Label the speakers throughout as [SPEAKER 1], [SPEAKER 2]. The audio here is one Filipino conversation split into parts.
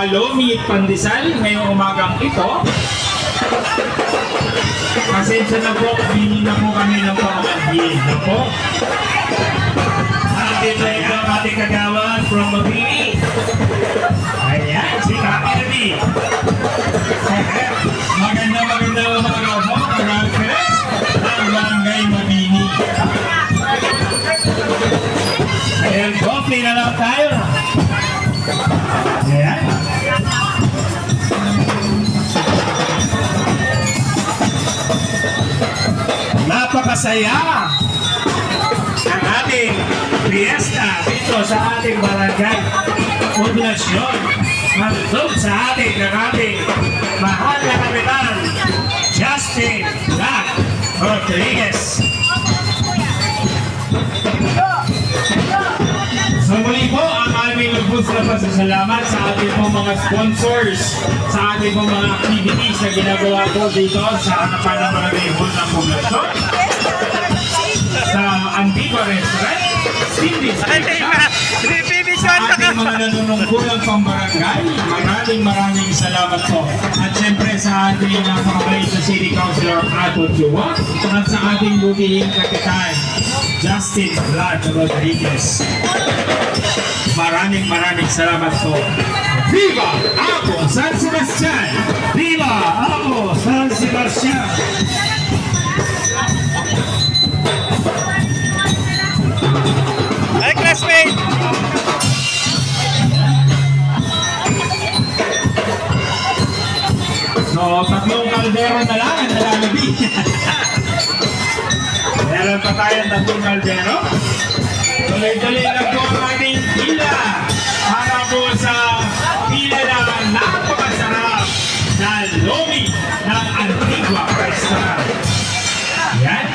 [SPEAKER 1] palomi at pandesal ngayong umagang ito. Pasensya na po, bini na po kami ng pamangkin na po. Atin na ito ang ating kagawad from Mabini. Ayan, si Kaki Nabi. Maganda umaga po, kagawad ang Barangay Mabini. Ayan, coffee na lang tayo. Ayan. Napakasaya ang ating fiesta dito sa ating barangay poblasyon. Nandun sa ating mahal na kapitan Justin Lac Rodriguez. So muli po ang aming lubos na pasasalamat sa ating po mga sponsors, sa ating po mga activities na ginagawa po dito sa harapan ng barangay hall ng poblasyon, sa Antigua Restaurant, Cindy's sa ating mga nanunungkulang pambarangay. Maraming salamat po. At siyempre sa ating napakabait na City Councilor Ato Chua at sa ating butihing kapitan Justin Lac Rodriguez. Maraming salamat po. Viva Ako San Sebastian! Viva Ako San Sebastian!
[SPEAKER 2] Hey, classmate!
[SPEAKER 1] So, tatlong kaldero na lang ang nalalabi. Meron pa tayong tatlong kaldero. Tuloy-tuloy lang po ang ating pila para po sa pila na napakasarap na lomi ng Antigua Restaurant. Yan.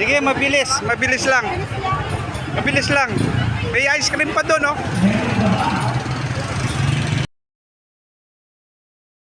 [SPEAKER 2] Sige, mabilis lang. May ice cream pa doon, oh.